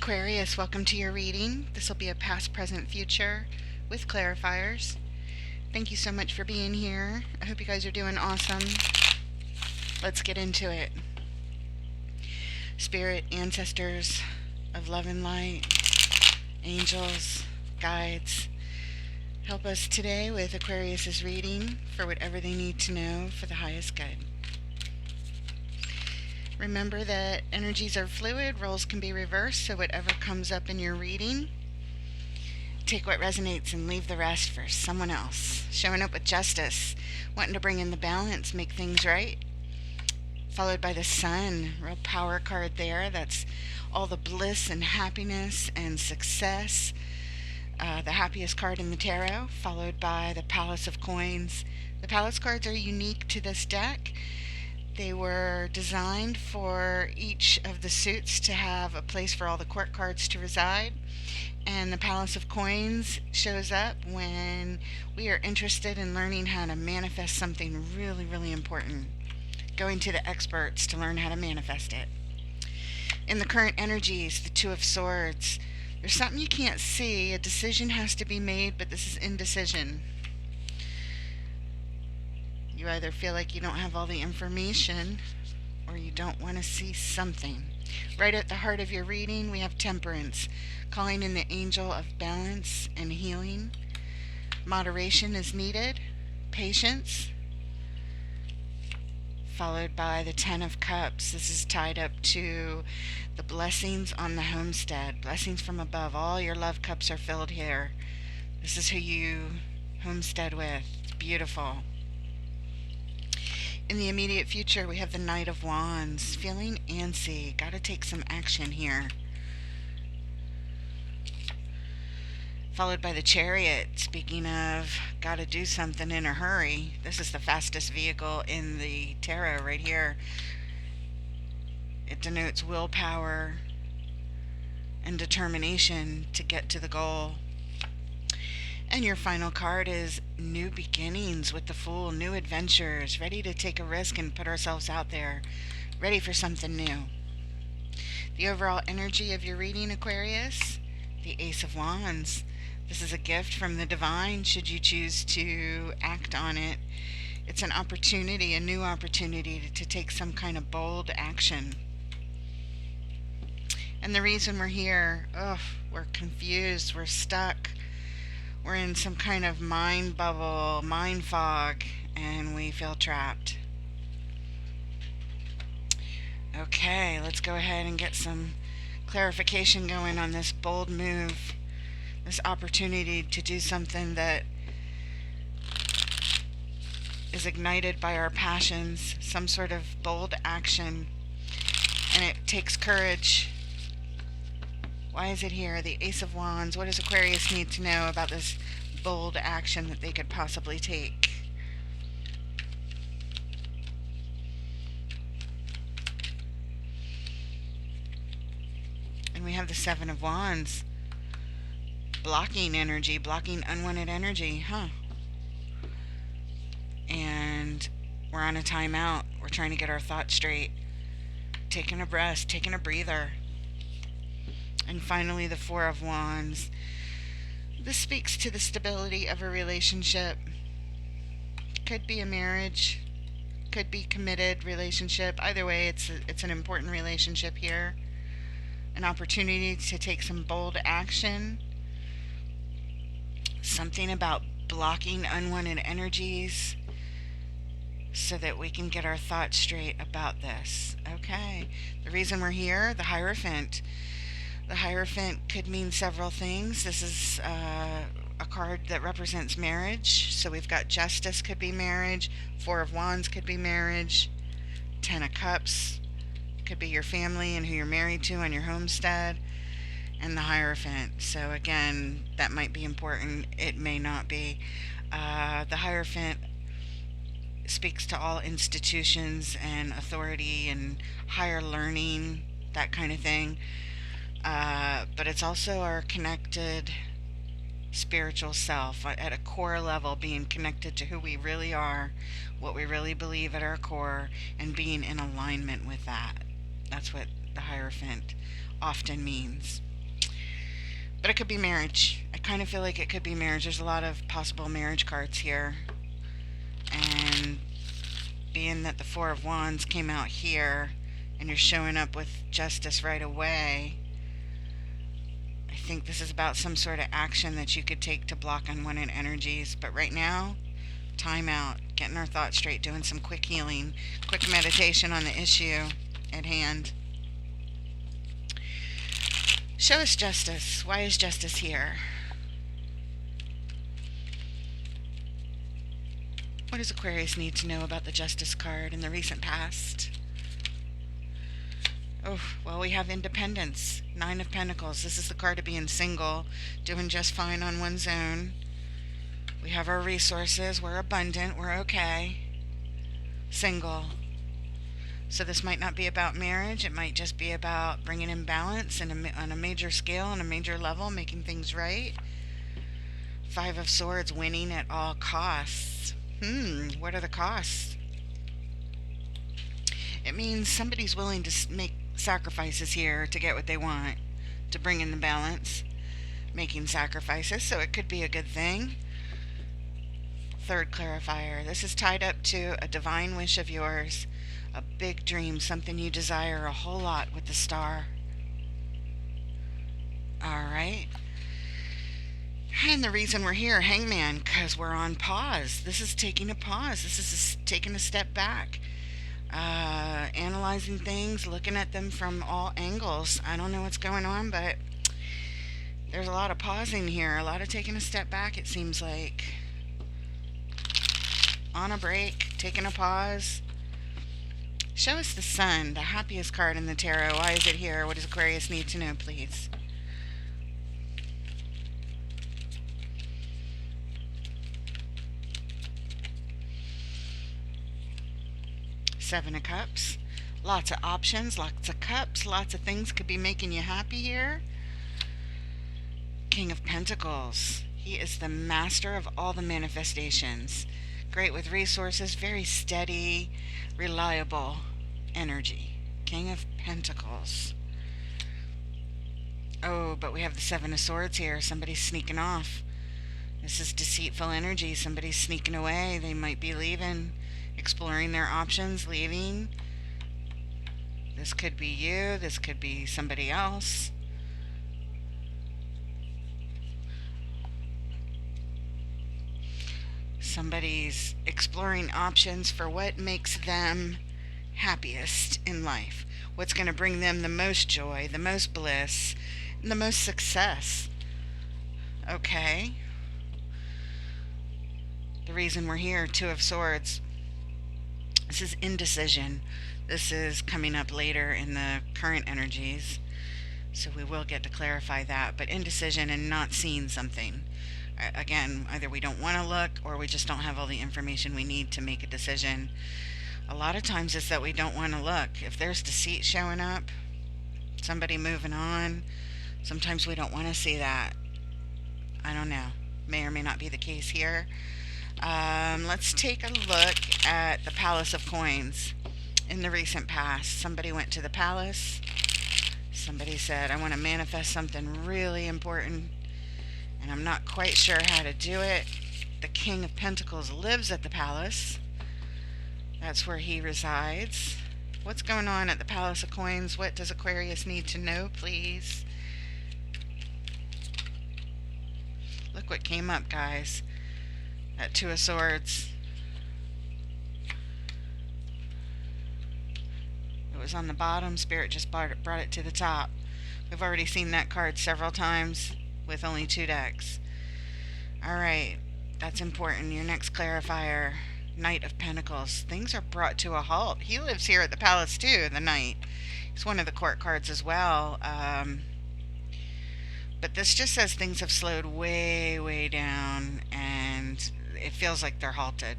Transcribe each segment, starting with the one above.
Aquarius, welcome to your reading. This will be a past, present, future with clarifiers. Thank you so much for being here. I hope you guys are doing awesome. Let's get into it. Spirit, ancestors of love and light, angels, guides, help us today with Aquarius's reading for whatever they need to know for the highest good. Remember that energies are fluid, roles can be reversed, so whatever comes up in your reading, take what resonates and leave the rest for someone else. Showing up with justice, wanting to bring in the balance, make things right. Followed by the sun, real power card there. That's all the bliss and happiness and success. The happiest card in the tarot, followed by the Palace of Coins. The Palace cards are unique to this deck. They were designed for each of the suits to have a place for all the court cards to reside. And the Palace of Coins shows up when we are interested in learning how to manifest something really, really important. Going to the experts to learn how to manifest it. In the current energies, the Two of Swords, there's something you can't see. A decision has to be made, but this is indecision. You either feel like you don't have all the information or you don't want to see something. Right at the heart of your reading, we have Temperance, calling in the angel of balance and healing. Moderation is needed. Patience. Followed by the Ten of Cups. This is tied up to the blessings on the homestead. Blessings from above. All your love cups are filled here. This is who you homestead with. It's beautiful. In the immediate future, we have the Knight of Wands. Feeling antsy. Gotta take some action here. Followed by the Chariot. Speaking of gotta do something in a hurry. This is the fastest vehicle in the tarot right here. It denotes willpower and determination to get to the goal. And your final card is New Beginnings with the Fool, new adventures, ready to take a risk and put ourselves out there, ready for something new. The overall energy of your reading, Aquarius, the Ace of Wands. This is a gift from the divine should you choose to act on it. It's an opportunity, a new opportunity to take some kind of bold action. And the reason we're here, we're confused, we're stuck. We're in some kind of mind bubble, mind fog, and we feel trapped. Okay, let's go ahead and get some clarification going on this bold move, this opportunity to do something that is ignited by our passions, some sort of bold action, and it takes courage. Why is it here? The Ace of Wands. What does Aquarius need to know about this bold action that they could possibly take? And we have the Seven of Wands. Blocking energy, blocking unwanted energy, And we're on a timeout. We're trying to get our thoughts straight. Taking a breath, taking a breather. And finally, the Four of Wands. This speaks to the stability of a relationship. Could be a marriage, could be committed relationship. Either way, it's an important relationship here. An opportunity to take some bold action. Something about blocking unwanted energies so that we can get our thoughts straight about this. Okay, the reason we're here, the Hierophant. The Hierophant could mean several things. This is a card that represents marriage. So we've got Justice could be marriage. Four of Wands could be marriage. Ten of Cups could be your family and who you're married to on your homestead. And the Hierophant. So again, that might be important. It may not be. The Hierophant speaks to all institutions and authority and higher learning, that kind of thing. But it's also our connected spiritual self at a core level, being connected to who we really are, what we really believe at our core, and being in alignment with that. That's what the Hierophant often means. But it could be marriage. I kind of feel like it could be marriage. There's a lot of possible marriage cards here. And being that the Four of Wands came out here and you're showing up with justice right away, I think this is about some sort of action that you could take to block unwanted energies. But right now, time out, getting our thoughts straight, doing some quick healing, quick meditation on the issue at hand. Show us justice. Why is justice here? What does Aquarius need to know about the Justice card in the recent past? Oh, well, we have independence. Nine of Pentacles. This is the card of being single, doing just fine on one's own. We have our resources. We're abundant. We're okay. Single. So this might not be about marriage. It might just be about bringing in balance and on a major scale, on a major level, making things right. Five of Swords, winning at all costs. What are the costs? It means somebody's willing to make sacrifices here to get what they want, to bring in the balance, making sacrifices, so it could be a good thing. Third clarifier. This is tied up to a divine wish of yours, a big dream, something you desire a whole lot with the Star. Alright. And the reason we're here, Hangman, because we're on pause. This is taking a pause. This is taking a step back. Analyzing things, looking at them from all angles. I don't know what's going on, but there's a lot of pausing here. A lot of taking a step back, it seems like. On a break, taking a pause. Show us the Sun, the happiest card in the tarot. Why is it here? What does Aquarius need to know, please? Seven of Cups. Lots of options, lots of cups, lots of things could be making you happy here. King of Pentacles. He is the master of all the manifestations. Great with resources, very steady, reliable energy. King of Pentacles. Oh, but we have the Seven of Swords here. Somebody's sneaking off. This is deceitful energy. Somebody's sneaking away. They might be leaving, exploring their options, leaving. This could be you. This could be somebody else. Somebody's exploring options for what makes them happiest in life. What's going to bring them the most joy, the most bliss, and the most success. Okay. The reason we're here, Two of Swords. This is indecision. This is coming up later in the current energies, so we will get to clarify that. But indecision and not seeing something. Again, either we don't want to look or we just don't have all the information we need to make a decision. A lot of times it's that we don't want to look. If there's deceit showing up, somebody moving on, sometimes we don't want to see that. I don't know. May or may not be the case here. Let's take a look at the Palace of Coins. In the recent past, somebody went to the palace. Somebody said, I want to manifest something really important, and I'm not quite sure how to do it. The King of Pentacles lives at the palace. That's where he resides. What's going on at the Palace of Coins? What does Aquarius need to know, please? Look what came up, guys. That Two of Swords. It was on the bottom. Spirit just brought it to the top. We've already seen that card several times with only 2 decks. Alright, that's important. Your next clarifier, Knight of Pentacles. Things are brought to a halt. He lives here at the palace too, the Knight. He's one of the court cards as well. But this just says things have slowed way, way down, and it feels like they're halted.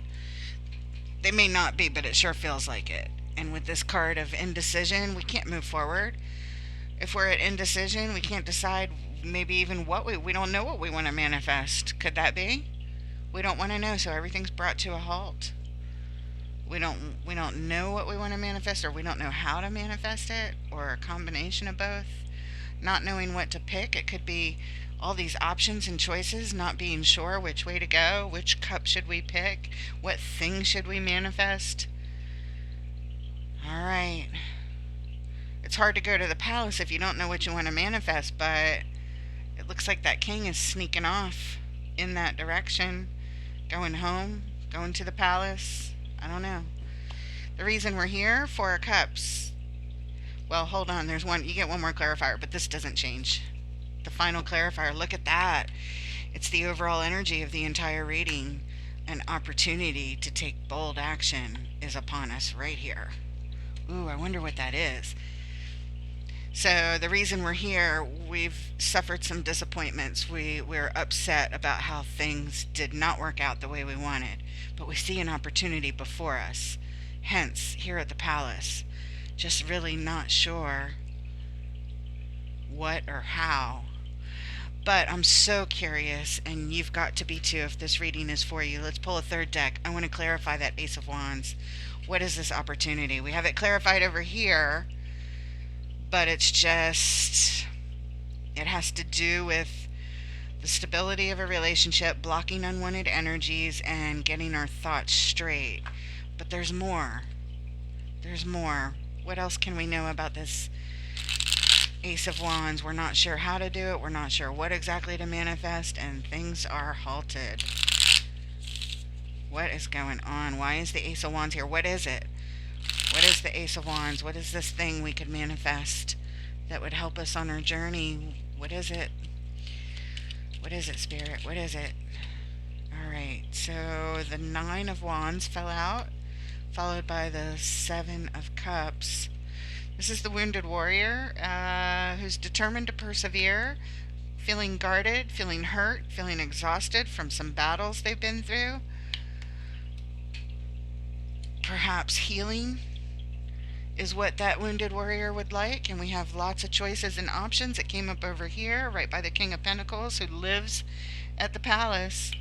They may not be, but it sure feels like it. And with this card of indecision, we can't move forward. If we're at indecision, we can't decide maybe even what we don't know what we want to manifest. Could that be? We don't want to know, so everything's brought to a halt. We don't know what we want to manifest, or we don't know how to manifest it, or a combination of both. Not knowing what to pick. It could be all these options and choices, not being sure which way to go, which cup should we pick, what thing should we manifest. All right. It's hard to go to the palace if you don't know what you want to manifest, but it looks like that king is sneaking off in that direction, going home, going to the palace. I don't know. The reason we're here, Four of Cups. Well, hold on. There's one. You get one more clarifier, but this doesn't change. The final clarifier. Look at that. It's the overall energy of the entire reading. An opportunity to take bold action is upon us right here. Ooh, I wonder what that is. So the reason we're here, we've suffered some disappointments. We're upset about how things did not work out the way we wanted. But we see an opportunity before us. Hence, here at the palace, just really not sure what or how. But I'm so curious, and you've got to be too if this reading is for you. Let's pull a third deck. I want to clarify that Ace of Wands. What is this opportunity? We have it clarified over here, but it has to do with the stability of a relationship, blocking unwanted energies, and getting our thoughts straight. But there's more. There's more. What else can we know about this Ace of Wands? We're not sure how to do it. We're not sure what exactly to manifest, and things are halted. What is going on? Why is the Ace of Wands here? What is it? What is the Ace of Wands? What is this thing we could manifest that would help us on our journey? What is it? What is it, Spirit? What is it? Alright, so the Nine of Wands fell out, followed by the Seven of Cups. This is the wounded warrior who's determined to persevere, feeling guarded, feeling hurt, feeling exhausted from some battles they've been through. Perhaps healing is what that wounded warrior would like, and we have lots of choices and options. It came up over here right by the King of Pentacles, who lives at the palace.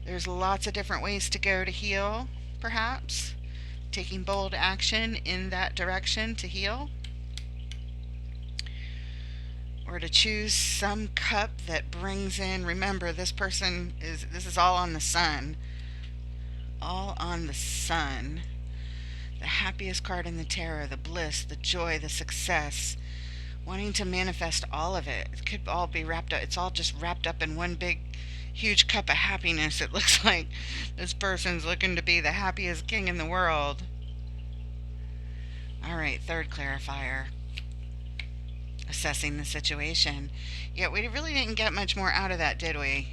There's lots of different ways to go to heal, perhaps taking bold action in that direction to heal, or to choose some cup that brings in, remember, this is all on the sun, all on the sun. The happiest card in the tarot, the bliss, the joy, the success, wanting to manifest all of it. It could all be wrapped up. It's all just wrapped up in one big, huge cup of happiness. It looks like this person's looking to be the happiest king in the world. All right, third clarifier. Assessing the situation. Yeah, we really didn't get much more out of that, did we?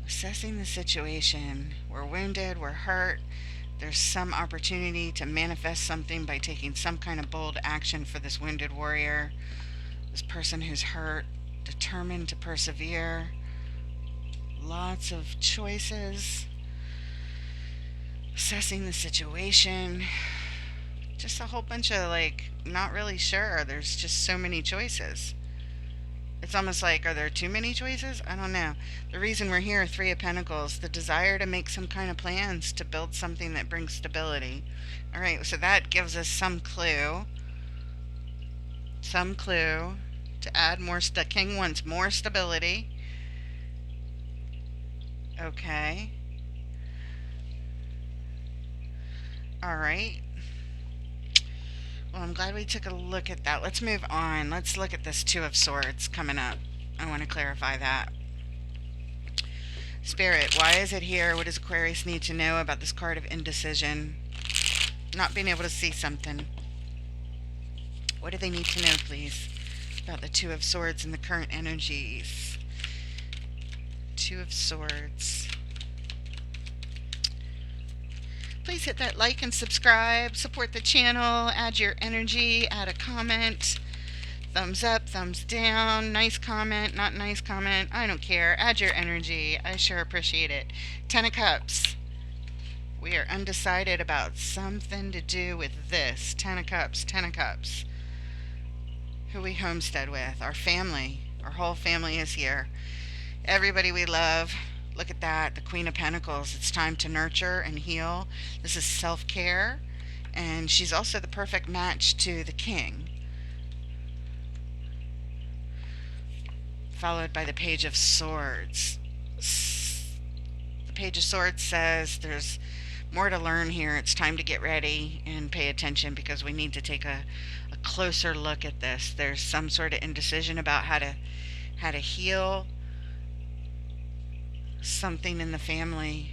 Assessing the situation. We're wounded, we're hurt. There's some opportunity to manifest something by taking some kind of bold action for this wounded warrior. This person who's hurt, determined to persevere. Lots of choices. Assessing the situation. Just a whole bunch of not really sure. There's just so many choices. It's almost like, are there too many choices? I don't know. The reason we're here, Three of Pentacles, the desire to make some kind of plans to build something that brings stability. All right, so that gives us some clue. Some clue to add more. The King wants more stability. Okay. All right. Well, I'm glad we took a look at that. Let's move on. Let's look at this Two of Swords coming up. I want to clarify that. Spirit, why is it here? What does Aquarius need to know about this card of indecision? Not being able to see something. What do they need to know, please, about the Two of Swords and the current energies? Two of Swords. Please hit that like and subscribe, support the channel, add your energy, add a comment, thumbs up, thumbs down, nice comment, not nice comment, I don't care, add your energy, I sure appreciate it. Ten of Cups, we are undecided about something to do with this. Ten of Cups, Ten of Cups. Who we homestead with, our family, our whole family is here. Everybody we love. Look at that, the Queen of Pentacles. It's time to nurture and heal. This is self-care, and she's also the perfect match to the King. followed by the Page of Swords. The Page of Swords says there's more to learn here. It's time to get ready and pay attention because we need to take a closer look at this. There's some sort of indecision about how to heal something in the family,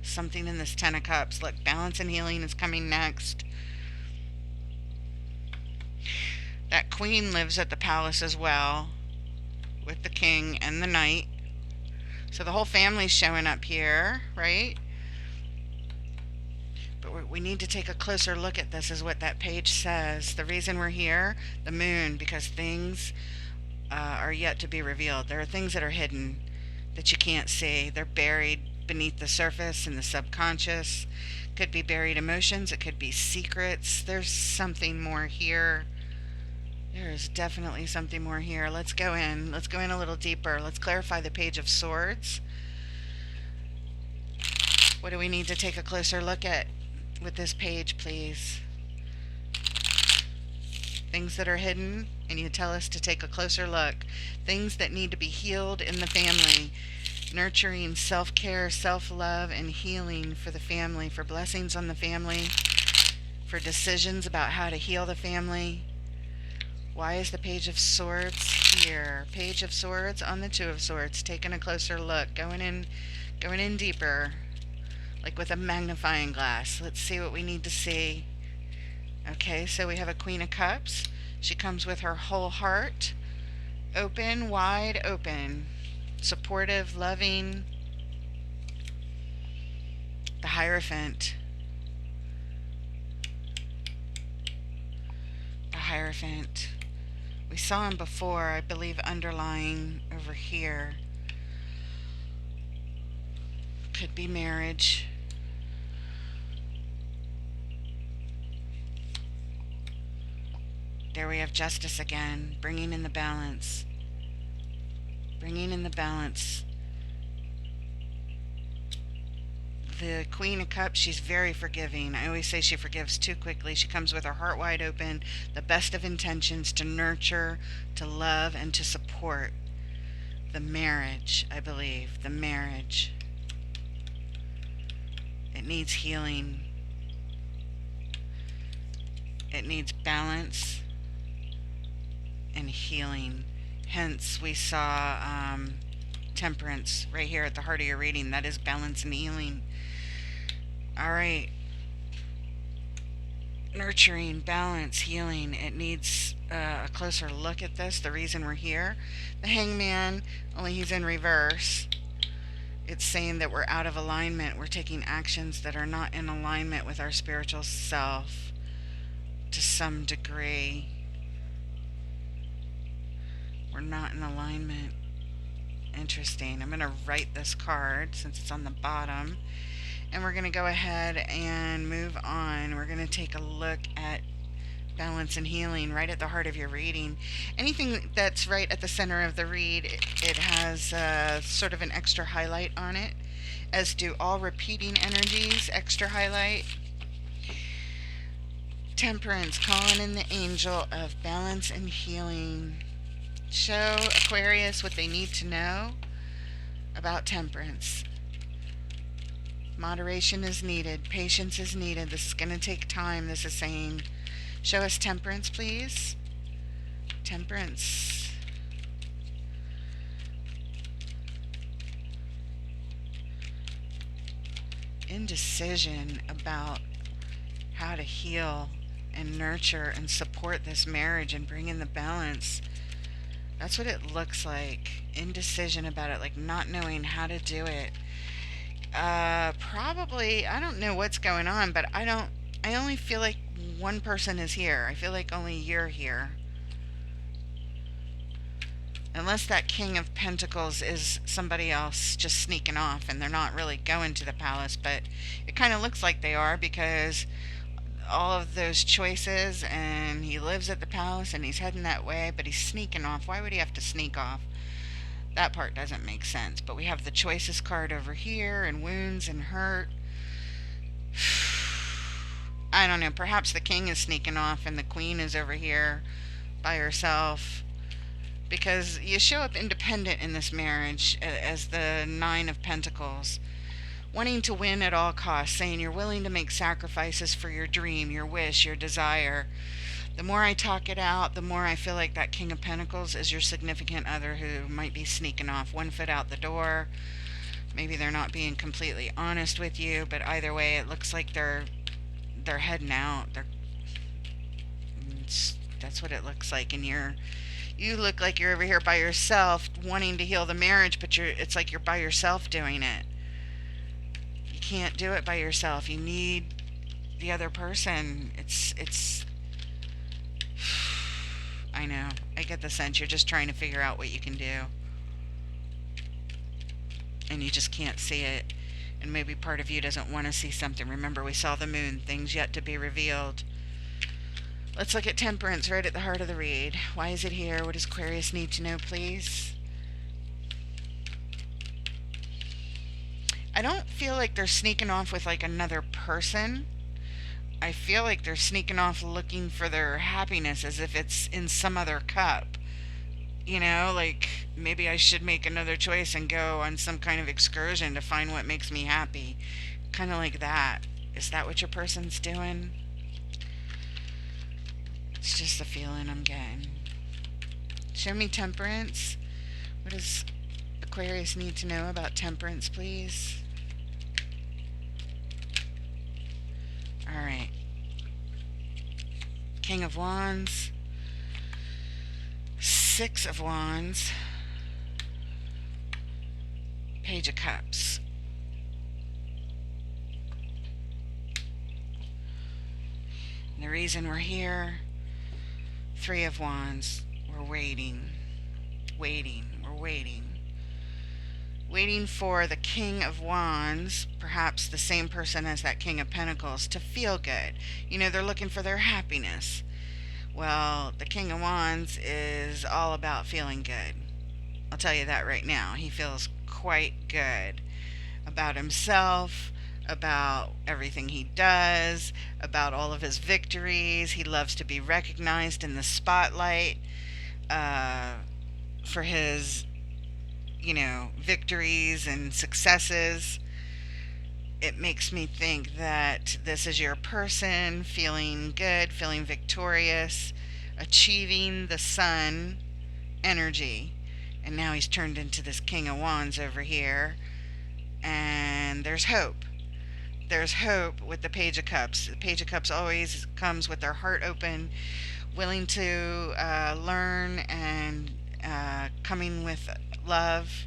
something in this Ten of Cups. Look, balance and healing is coming next. That queen lives at the palace as well, with the king and the knight. So the whole family's showing up here, right? But we need to take a closer look at this, is what that page says. The reason we're here, the moon, because things are yet to be revealed. There are things that are hidden that you can't see. They're buried beneath the surface in the subconscious. Could be buried emotions. It could be secrets. There's something more here. There is definitely something more here. Let's go in. Let's go in a little deeper. Let's clarify the Page of Swords. What do we need to take a closer look at with this page, please? Things that are hidden, and you tell us to take a closer look. Things that need to be healed in the family. Nurturing, self-care, self-love, and healing for the family. For blessings on the family. For decisions about how to heal the family. Why is the Page of Swords here? Page of Swords on the Two of Swords. Taking a closer look. Going in deeper. Like with a magnifying glass. Let's see what we need to see. Okay, so we have a Queen of Cups. She comes with her whole heart. Open, wide open. Supportive, loving. The Hierophant. The Hierophant. We saw him before, I believe, underlying over here. Could be marriage. There we have Justice again, bringing in the balance. Bringing in the balance. The Queen of Cups, she's very forgiving. I always say she forgives too quickly. She comes with her heart wide open, the best of intentions to nurture, to love, and to support the marriage, I believe. The marriage. It needs healing. It needs balance and healing. Hence, we saw Temperance right here at the heart of your reading. That is balance and healing. All right. Nurturing, balance, healing. It needs a closer look at this. The reason we're here. The Hangman, only he's in reverse. It's saying that we're out of alignment. We're taking actions that are not in alignment with our spiritual self to some degree. We're not in alignment. Interesting. I'm going to write this card since it's on the bottom. And we're going to go ahead and move on. We're going to take a look at balance and healing right at the heart of your reading. Anything that's right at the center of the read, it has sort of an extra highlight on it, as do all repeating energies, extra highlight. Temperance, calling in the angel of balance and healing. Show Aquarius what they need to know about temperance. Moderation is needed. Patience is needed. This is going to take time. This is saying, show us temperance, please. Temperance. Indecision about how to heal and nurture and support this marriage and bring in the balance. That's what it looks like. Indecision about it, like not knowing how to do it. Probably, I don't know what's going on, but I only feel like one person is here. I feel like only you're here. Unless that King of Pentacles is somebody else just sneaking off and they're not really going to the palace, but it kind of looks like they are because all of those choices, and he lives at the palace and he's heading that way, but he's sneaking off. Why would he have to sneak off? That part doesn't make sense. But we have the choices card over here, and wounds and hurt. I don't know. Perhaps the king is sneaking off and the queen is over here by herself. because you show up independent in this marriage as the Nine of Pentacles, wanting to win at all costs, saying you're willing to make sacrifices for your dream, your wish, your desire. The more I talk it out, the more I feel like that King of Pentacles is your significant other who might be sneaking off one foot out the door. Maybe they're not being completely honest with you, but either way, it looks like they're heading out. That's what it looks like, and you look like you're over here by yourself, wanting to heal the marriage, but it's like you're by yourself doing it. You can't do it by yourself. You need the other person. It's I know. I get the sense you're just trying to figure out what you can do. And you just can't see it. And maybe part of you doesn't want to see something. Remember, we saw the moon, things yet to be revealed. Let's look at Temperance right at the heart of the read. Why is it here? What does Aquarius need to know, please? I don't feel like they're sneaking off with like another person. I feel like they're sneaking off looking for their happiness as if it's in some other cup. You know, like maybe I should make another choice and go on some kind of excursion to find what makes me happy. Kind of like that. Is that what your person's doing? It's just the feeling I'm getting. Show me Temperance. What does Aquarius need to know about Temperance, please? Alright. King of Wands. Six of Wands. Page of Cups. And the reason we're here, Three of Wands. We're waiting. We're waiting. Waiting for the King of Wands, perhaps the same person as that King of Pentacles, to feel good. You know, they're looking for their happiness. Well, the King of Wands is all about feeling good. I'll tell you that right now. He feels quite good about himself, about everything he does, about all of his victories. He loves to be recognized in the spotlight for his, victories and successes. It makes me think that this is your person feeling good, feeling victorious, achieving the sun energy. And now he's turned into this King of Wands over here. And there's hope. There's hope with the Page of Cups. The Page of Cups always comes with their heart open, willing to learn and coming with love.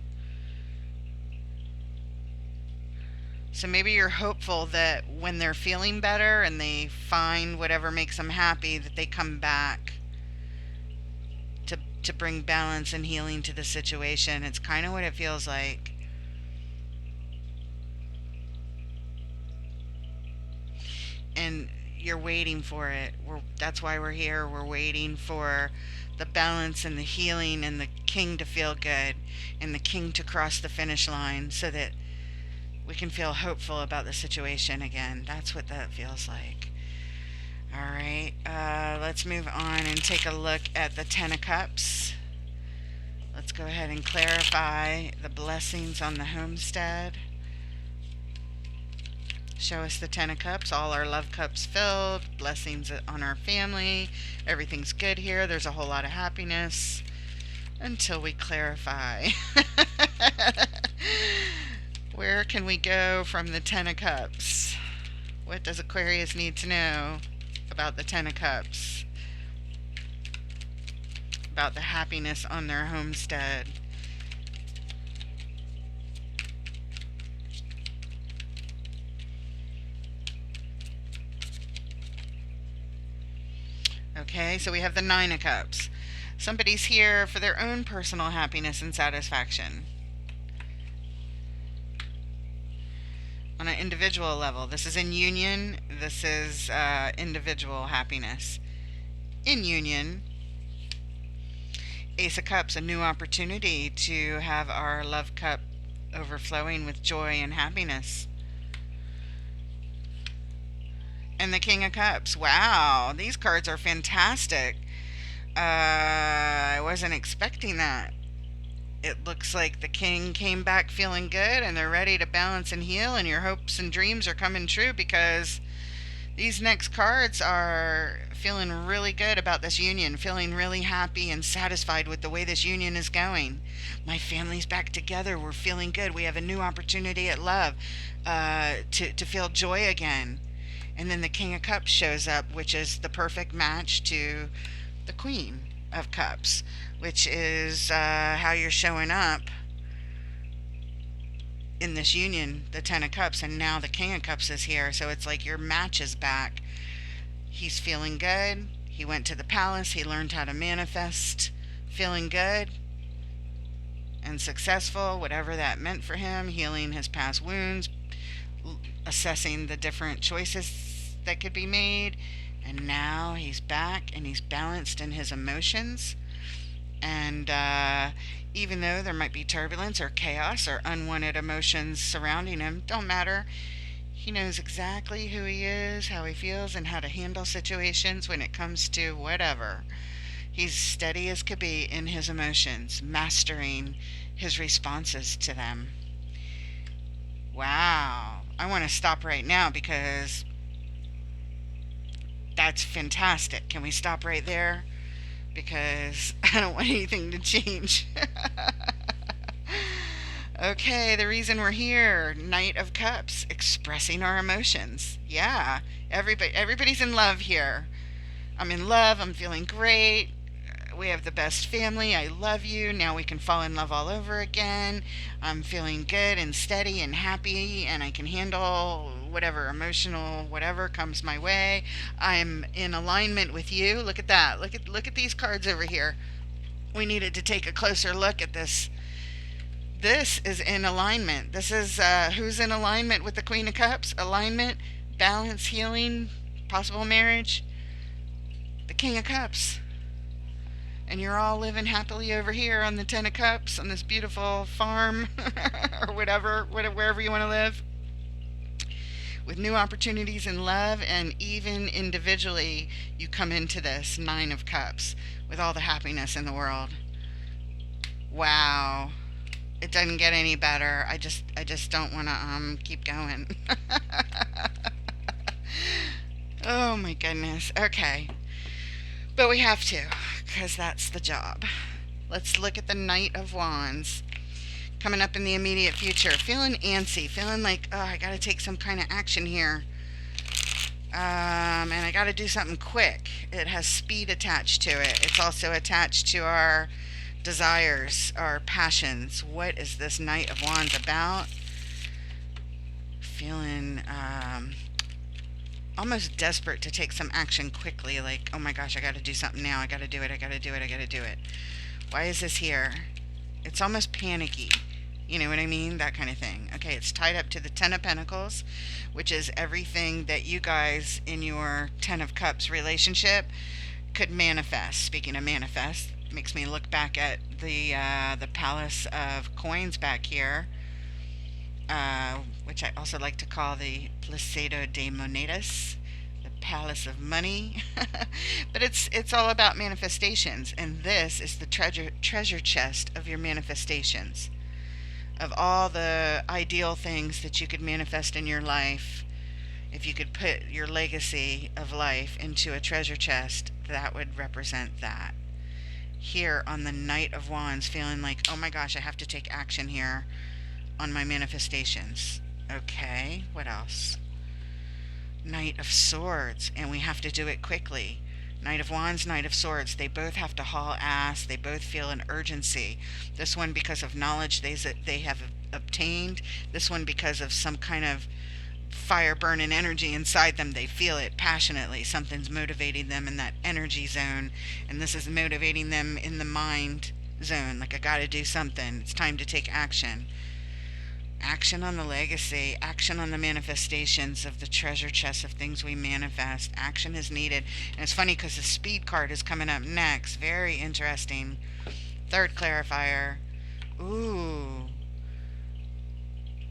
So maybe you're hopeful that when they're feeling better and they find whatever makes them happy, that they come back to bring balance and healing to the situation. It's kind of what it feels like. And you're waiting for it. That's why we're here. We're waiting for the balance and the healing and the king to feel good and the king to cross the finish line so that we can feel hopeful about the situation again. That's what that feels like. All right, let's move on and take a look at the Ten of Cups. Let's go ahead and clarify the blessings on the homestead. Show us the Ten of Cups. All our love cups filled. Blessings on our family. Everything's good here. There's a whole lot of happiness until we clarify. Where can we go from the Ten of Cups? What does Aquarius need to know about the Ten of Cups? About the happiness on their homestead. Okay, so we have the Nine of Cups. Somebody's here for their own personal happiness and satisfaction. On an individual level. This is in union. This is individual happiness. In union, Ace of Cups, a new opportunity to have our love cup overflowing with joy and happiness. And the King of Cups. Wow, these cards are fantastic. I wasn't expecting that. It looks like the king came back feeling good and they're ready to balance and heal, and your hopes and dreams are coming true because these next cards are feeling really good about this union, feeling really happy and satisfied with the way this union is going. My family's back together. We're feeling good. We have a new opportunity at love, to feel joy again. And then the King of Cups shows up, which is the perfect match to the Queen of Cups, which is how you're showing up in this union, the Ten of Cups, and now the King of Cups is here. So it's like your match is back. He's feeling good. He went to the palace. He learned how to manifest, feeling good and successful, whatever that meant for him, healing his past wounds, assessing the different choices that could be made. And now he's back and he's balanced in his emotions. And even though there might be turbulence or chaos or unwanted emotions surrounding him, don't matter. He knows exactly who he is, how he feels, and how to handle situations when it comes to whatever. He's steady as could be in his emotions, mastering his responses to them. Wow. I want to stop right now because that's fantastic. Can we stop right there? Because I don't want anything to change. Okay, the reason we're here, Knight of Cups, expressing our emotions. Yeah, everybody's in love here. I'm in love. I'm feeling great. We have the best family. I love you. Now we can fall in love all over again. I'm feeling good and steady and happy, and I can handle whatever emotional whatever comes my way. I'm in alignment with you. Look at that. Look at these cards over here. We needed to take a closer look at this. This is in alignment. This is who's in alignment with the Queen of Cups? Alignment, balance, healing, possible marriage. The King of Cups. And you're all living happily over here on the Ten of Cups on this beautiful farm or whatever, wherever you want to live, with new opportunities in love, and even individually you come into this Nine of Cups with all the happiness in the world. Wow. It doesn't get any better. I just don't want to keep going. Oh my goodness. Okay. But we have to, because that's the job. Let's look at the Knight of Wands. Coming up in the immediate future. Feeling antsy. Feeling like, oh, I got to take some kind of action here. And I got to do something quick. It has speed attached to it. It's also attached to our desires, our passions. What is this Knight of Wands about? Feeling almost desperate to take some action quickly, like, oh my gosh, I got to do something now. I got to do it. I got to do it. I got to do it. Why is this here? It's almost panicky. You know what I mean? That kind of thing. Okay, it's tied up to the Ten of Pentacles, which is everything that you guys in your Ten of Cups relationship could manifest. Speaking of manifest, makes me look back at the Palace of Coins back here, which I also like to call the Placido de Monedas, the Palace of Money. But it's all about manifestations, and this is the treasure chest of your manifestations, of all the ideal things that you could manifest in your life. If you could put your legacy of life into a treasure chest, that would represent that. Here on the Knight of Wands, feeling like, oh my gosh, I have to take action here on my manifestations. Okay, what else? Knight of Swords, and we have to do it quickly. Knight of Wands, Knight of Swords, they both have to haul ass. They both feel an urgency. This one because of knowledge they have obtained. This one because of some kind of fire burning energy inside them. They feel it passionately. Something's motivating them in that energy zone, and this is motivating them in the mind zone. Like, I gotta do something. It's time to take action. Action on the legacy, action on the manifestations of the treasure chest of things we manifest. Action is needed. And it's funny because the speed card is coming up next. Very interesting. Third clarifier. Ooh.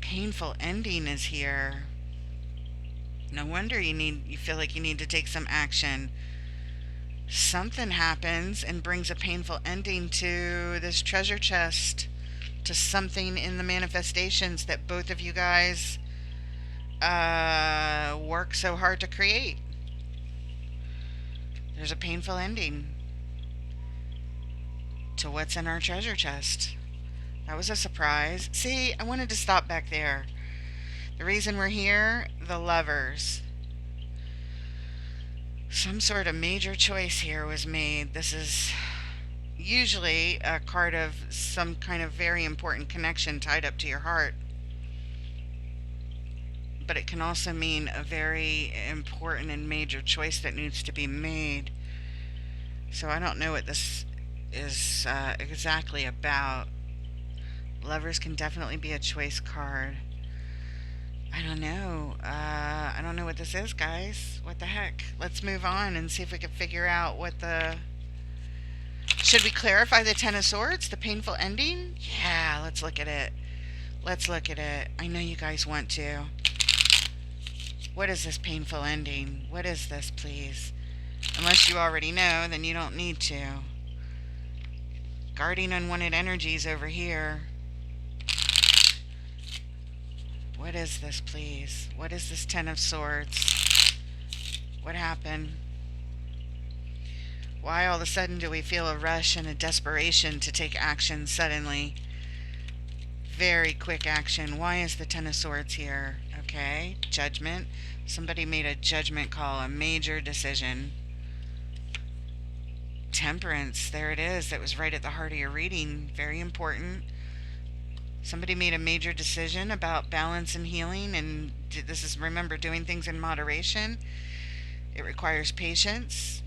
Painful ending is here. No wonder you feel like you need to take some action. Something happens and brings a painful ending to this treasure chest, to something in the manifestations that both of you guys work so hard to create. There's a painful ending to what's in our treasure chest. That was a surprise. See, I wanted to stop back there. The reason we're here, the Lovers. Some sort of major choice here was made. This is usually a card of some kind of very important connection tied up to your heart. But it can also mean a very important and major choice that needs to be made. So I don't know what this is exactly about. Lovers can definitely be a choice card. I don't know. I don't know what this is, guys. What the heck? Let's move on and see if we can figure out what the... Should we clarify the Ten of Swords? The painful ending? Yeah, let's look at it. Let's look at it. I know you guys want to. What is this painful ending? What is this, please? Unless you already know, then you don't need to. Guarding unwanted energies over here. What is this, please? What is this Ten of Swords? What happened? Why all of a sudden do we feel a rush and a desperation to take action suddenly? Very quick action. Why is the Ten of Swords here? Okay, judgment. Somebody made a judgment call, a major decision. Temperance, there it is. That was right at the heart of your reading. Very important. Somebody made a major decision about balance and healing, and this is, remember, doing things in moderation. It requires patience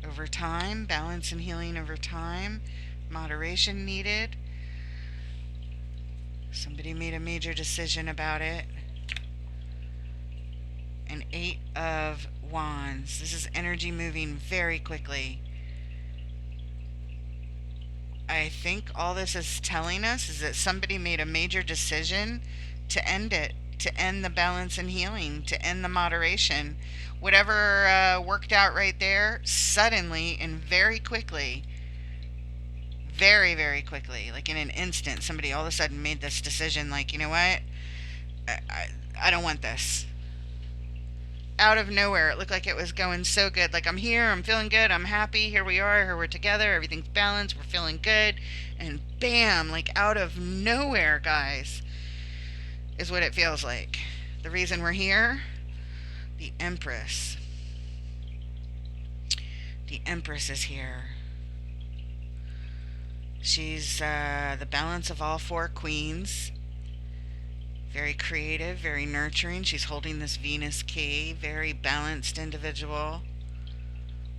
over time, balance and healing over time, moderation needed. Somebody made a major decision about it. An Eight of Wands. This is energy moving very quickly. I think all this is telling us is that somebody made a major decision to end it, to end the balance and healing, to end the moderation. Whatever worked out right there, suddenly and very quickly, very, very quickly, like in an instant, somebody all of a sudden made this decision, like, you know what, I don't want this. Out of nowhere, it looked like it was going so good. Like, I'm here, I'm feeling good, I'm happy, here we are, here we're together, everything's balanced, we're feeling good. And bam, like out of nowhere, guys, is what it feels like. The reason we're here, the Empress. The Empress is here. She's the balance of all four queens. Very creative, very nurturing. She's holding this Venus key. Very balanced individual.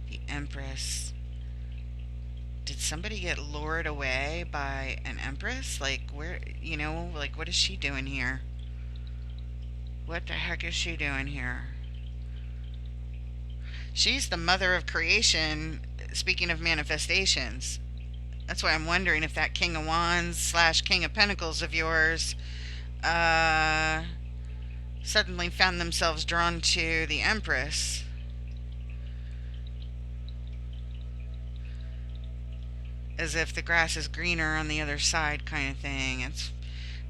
The Empress. Did somebody get lured away by an Empress? Like, where, you know, like, what is she doing here? What the heck is she doing here? She's the mother of creation, speaking of manifestations. That's why I'm wondering if that King of Wands / King of Pentacles of yours suddenly found themselves drawn to the Empress. As if the grass is greener on the other side, kind of thing. It's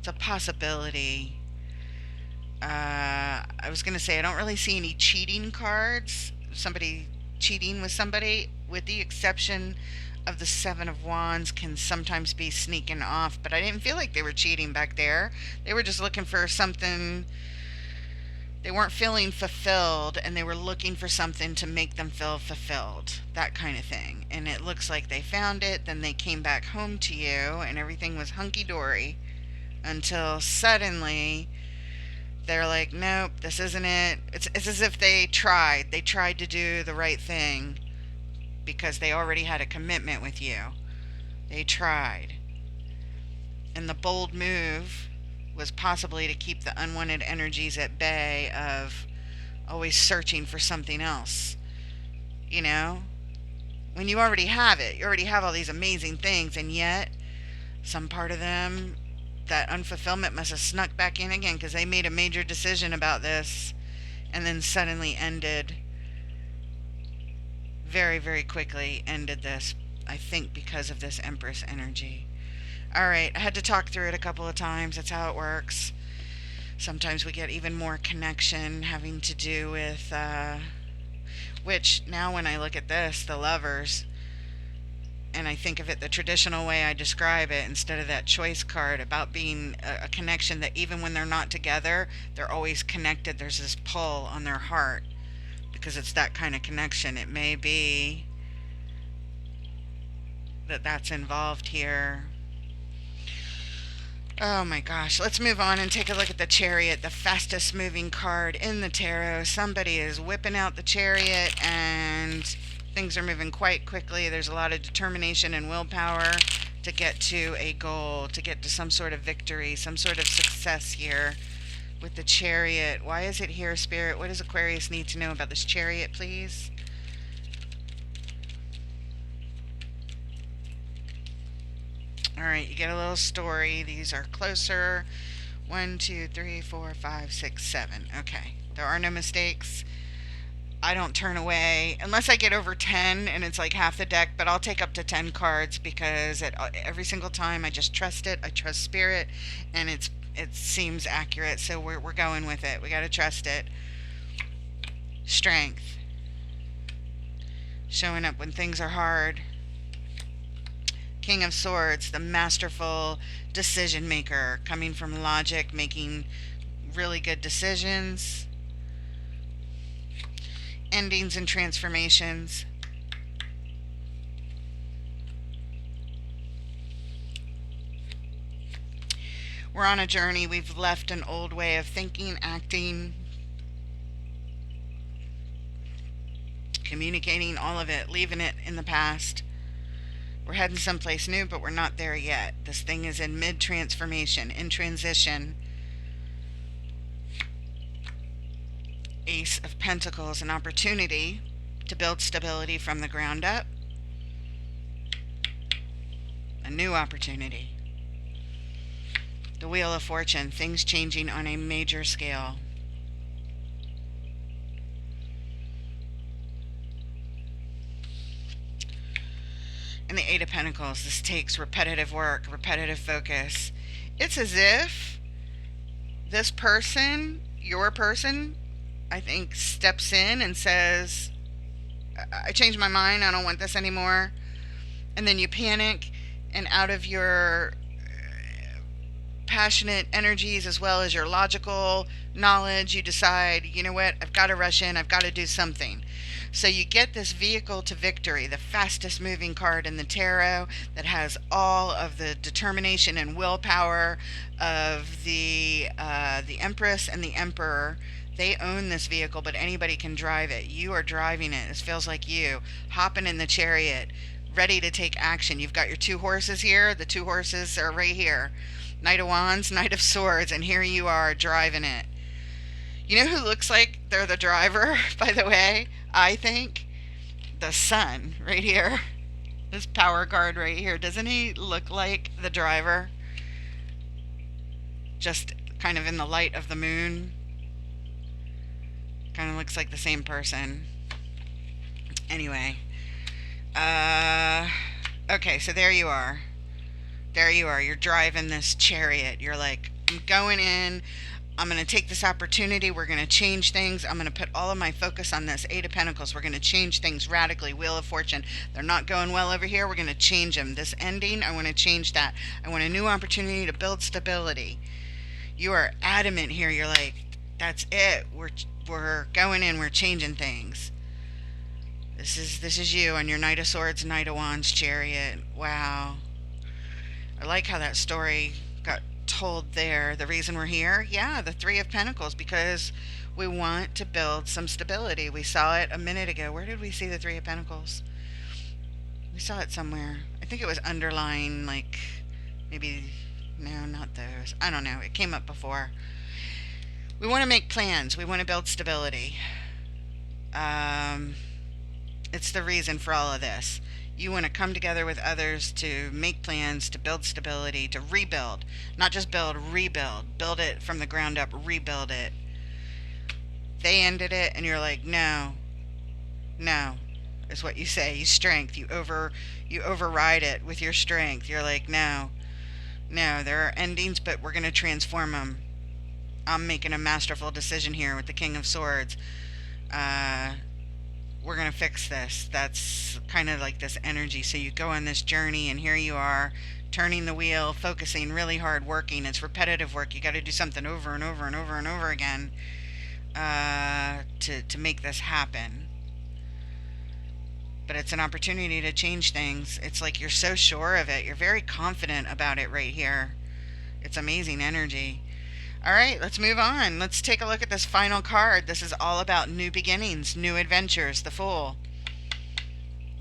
a possibility. I was gonna say I don't really see any cheating cards. Somebody cheating with somebody, with the exception of the Seven of Wands, can sometimes be sneaking off, but I didn't feel like they were cheating back there. They were just looking for something. They weren't feeling fulfilled, and they were looking for something to make them feel fulfilled, that kind of thing. And it looks like they found it, then they came back home to you, and everything was hunky-dory, until suddenly they're like, nope, this isn't it. It's as if they tried to do the right thing, because they already had a commitment with you. They tried. And the bold move was possibly to keep the unwanted energies at bay of always searching for something else. You know? When you already have it, you already have all these amazing things, and yet some part of them, that unfulfillment must have snuck back in again, because they made a major decision about this and then suddenly ended very, very quickly ended this, I think, because of this Empress energy. All right, I had to talk through it a couple of times. That's how it works. Sometimes we get even more connection having to do with, which now when I look at this, the lovers, and I think of it the traditional way I describe it instead of that choice card about being a connection that even when they're not together, they're always connected. There's this pull on their heart because it's that kind of connection. It may be that that's involved here. Oh my gosh, let's move on and take a look at the Chariot, the fastest moving card in the tarot. Somebody is whipping out the Chariot and things are moving quite quickly. There's a lot of determination and willpower to get to a goal, to get to some sort of victory, some sort of success here with the Chariot. Why is it here, Spirit? What does Aquarius need to know about this Chariot, please? Alright, you get a little story. These are closer. 1, 2, 3, 4, 5, 6, 7. Okay. There are no mistakes. I don't turn away unless I get over 10 and it's like half the deck, but I'll take up to 10 cards because every single time I just trust it. I trust Spirit and it seems accurate, so we're going with it. We got to trust it. Strength. Showing up when things are hard. King of Swords, the masterful decision maker, coming from logic, making really good decisions. Endings and transformations. We're on a journey. We've left an old way of thinking, acting, communicating, all of it, leaving it in the past. We're heading someplace new, but we're not there yet. This thing is in mid-transformation, in transition. Ace of Pentacles, an opportunity to build stability from the ground up. A new opportunity. The Wheel of Fortune, things changing on a major scale. And the Eight of Pentacles, this takes repetitive work, repetitive focus. It's as if this person, your person, I think, steps in and says, I changed my mind, I don't want this anymore. And then you panic, and out of your passionate energies as well as your logical knowledge, you decide, you know what, I've got to rush in, I've got to do something. So you get this vehicle to victory, the fastest moving card in the tarot that has all of the determination and willpower of the Empress and the Emperor. They own this vehicle, but anybody can drive it. You are driving it. This feels like you hopping in the Chariot, ready to take action. You've got your two horses here. The two horses are right here. Knight of Wands, Knight of Swords, and here you are driving it. You know who looks like they're the driver, by the way? I think the Sun right here. This power card right here. Doesn't he look like the driver? Just kind of in the light of the moon. Kind of looks like the same person. Anyway. Okay, so there you are. There you are. You're driving this Chariot. You're like, I'm going in. I'm going to take this opportunity. We're going to change things. I'm going to put all of my focus on this Eight of Pentacles. We're going to change things radically. Wheel of Fortune. They're not going well over here. We're going to change them. This ending, I want to change that. I want a new opportunity to build stability. You are adamant here. You're like, that's it. We're going in. We're changing things. This is you on your Knight of Swords, Knight of Wands Chariot. Wow. I like how that story got told there. The reason we're here, yeah, the Three of Pentacles, because we want to build some stability. We saw it a minute ago. Where did we see the Three of Pentacles? We saw it somewhere. I think it was underlying, like, maybe, no, not those. I don't know. It came up before. We want to make plans. We want to build stability. It's the reason for all of this. You want to come together with others to make plans, to build stability, to rebuild. Not just build, rebuild. Build it from the ground up, rebuild it. They ended it, and you're like, no, no, is what you say. You strength. You override it with your strength. You're like, no, no, there are endings, but we're gonna transform them. I'm making a masterful decision here with the King of Swords. Uh, we're gonna fix this. That's kind of like this energy. So you go on this journey, and here you are, turning the wheel, focusing really hard, working. It's repetitive work. You got to do something over and over and over and over again to make this happen. But it's an opportunity to change things. It's like you're so sure of it. You're very confident about it right here. It's amazing energy. All right, let's move on. Let's take a look at this final card. This is all about new beginnings, new adventures, the Fool.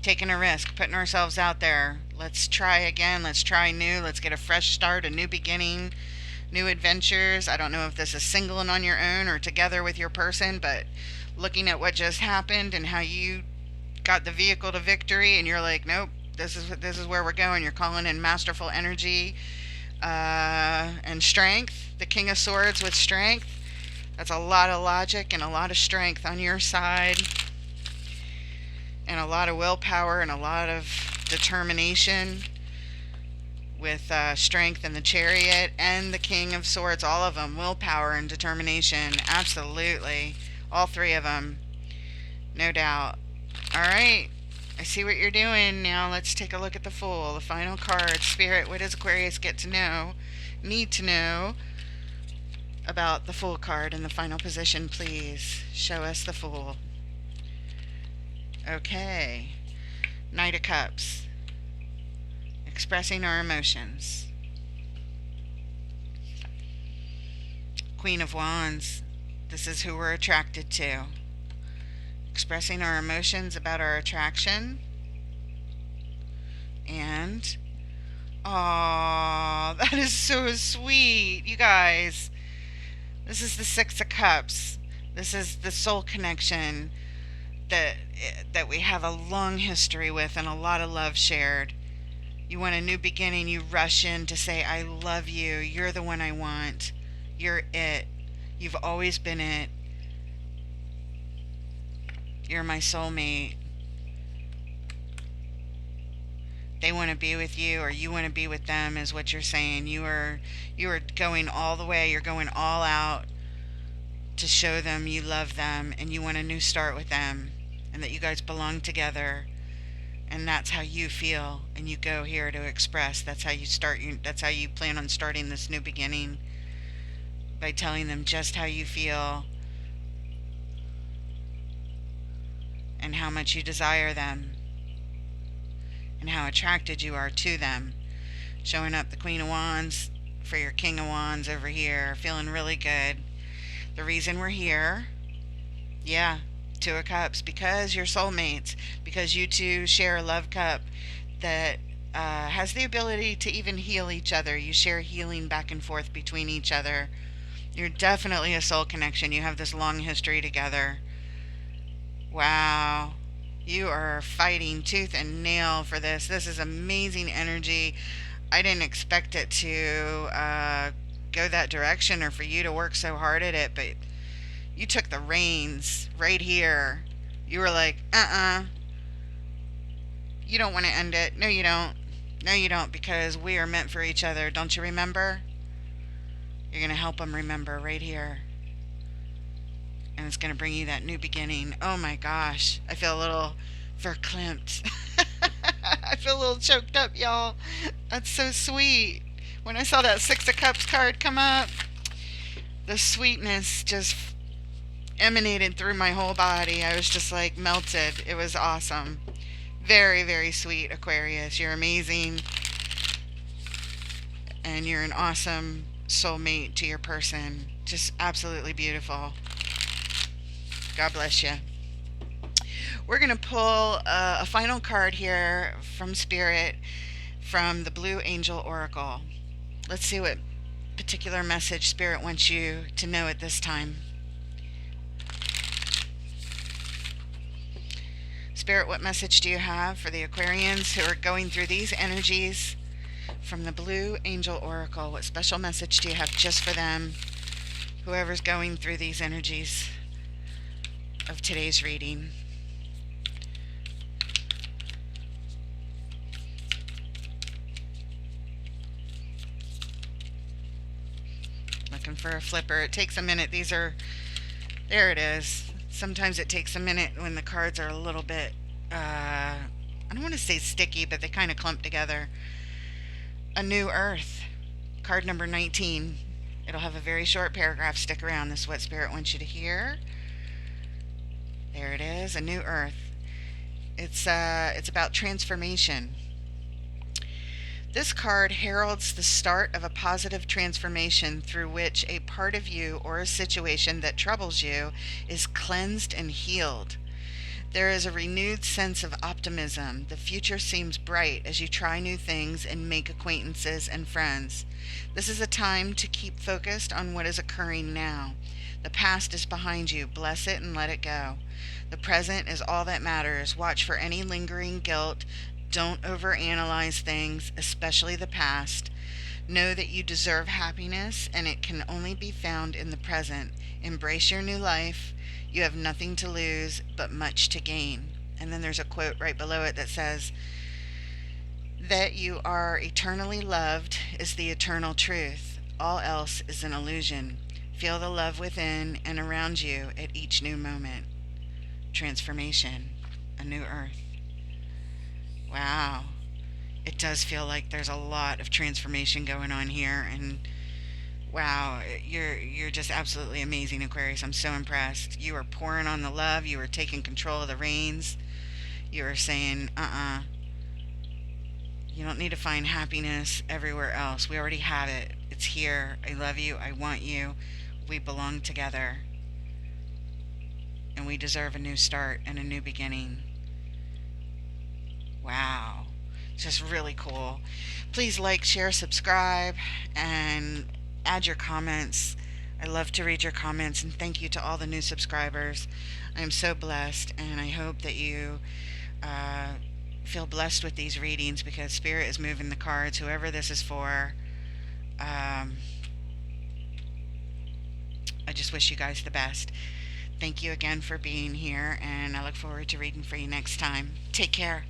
Taking a risk, putting ourselves out there. Let's try again. Let's try new. Let's get a fresh start, a new beginning, new adventures. I don't know if this is single and on your own or together with your person, but looking at what just happened and how you got the vehicle to victory, and you're like, nope, this is where we're going. You're calling in masterful energy and strength. The King of Swords with strength. That's a lot of logic and a lot of strength on your side, and a lot of willpower and a lot of determination with strength and the Chariot and the King of Swords. All of them, willpower and determination. Absolutely, all three of them, no doubt. All right, I see what you're doing. Now let's take a look at the Fool, the final card. Spirit, what does Aquarius need to know about the Fool card in the final position, please? Show us the Fool. Okay. Knight of Cups. Expressing our emotions. Queen of Wands. This is who we're attracted to. Expressing our emotions about our attraction. And, oh, that is so sweet, you guys. This is the Six of Cups. This is the soul connection that we have a long history with and a lot of love shared. You want a new beginning, you rush in to say, I love you, you're the one I want, you're it, you've always been it, you're my soulmate. They want to be with you, or you want to be with them, is what you're saying. You are going all the way, you're going all out to show them you love them and you want a new start with them, and that you guys belong together, and that's how you feel, and you go here to express. That's how you start. That's how you plan on starting this new beginning, by telling them just how you feel and how much you desire them and how attracted you are to them. Showing up the Queen of Wands for your King of Wands over here, feeling really good. The reason we're here, yeah, Two of Cups, because you're soulmates, because you two share a love cup that has the ability to even heal each other. You share healing back and forth between each other. You're definitely a soul connection. You have this long history together. Wow. You are fighting tooth and nail for this. This is amazing energy. I didn't expect it to go that direction, or for you to work so hard at it, but you took the reins right here. You were like, you don't want to end it. No, you don't. No, you don't, because we are meant for each other. Don't you remember? You're going to help them remember right here. And it's going to bring you that new beginning. Oh my gosh. I feel a little verklempt. I feel a little choked up, y'all. That's so sweet. When I saw that Six of Cups card come up, the sweetness just emanated through my whole body. I was just like melted. It was awesome. Very, very sweet, Aquarius. You're amazing. And you're an awesome soulmate to your person. Just absolutely beautiful. God bless you. We're going to pull a final card here from Spirit, from the Blue Angel Oracle. Let's see what particular message Spirit wants you to know at this time. Spirit, what message do you have for the Aquarians who are going through these energies from the Blue Angel Oracle? What special message do you have just for them, whoever's going through these energies of today's reading? looking for a flipper. It takes a minute. There it is. Sometimes it takes a minute when the cards are a little bit, I don't want to say sticky, but they kind of clump together. A New Earth, card number 19. It'll have a very short paragraph. Stick around. This is what Spirit wants you to hear. There it is, A New Earth. It's about transformation. This card heralds the start of a positive transformation through which a part of you or a situation that troubles you is cleansed and healed. There is a renewed sense of optimism. The future seems bright as you try new things and make acquaintances and friends. This is a time to keep focused on what is occurring now. The past is behind you. Bless it and let it go. The present is all that matters. Watch for any lingering guilt. Don't overanalyze things, especially the past. Know that you deserve happiness and it can only be found in the present. Embrace your new life. You have nothing to lose but much to gain. And then there's a quote right below it that says, that you are eternally loved is the eternal truth. All else is an illusion. Feel the love within and around you at each new moment. Transformation, a new earth. Wow. It does feel like there's a lot of transformation going on here, and wow, you're just absolutely amazing, Aquarius. I'm so impressed. You are pouring on the love. You are taking control of the reins. You are saying, you don't need to find happiness everywhere else. We already have it. It's here. I love you. I want you. We belong together. And we deserve a new start and a new beginning. Wow. Just really cool. Please like, share, subscribe, and add your comments. I love to read your comments, and thank you to all the new subscribers. I am so blessed, and I hope that you feel blessed with these readings, because Spirit is moving the cards. Whoever this is for, I just wish you guys the best. Thank you again for being here, and I look forward to reading for you next time. Take care.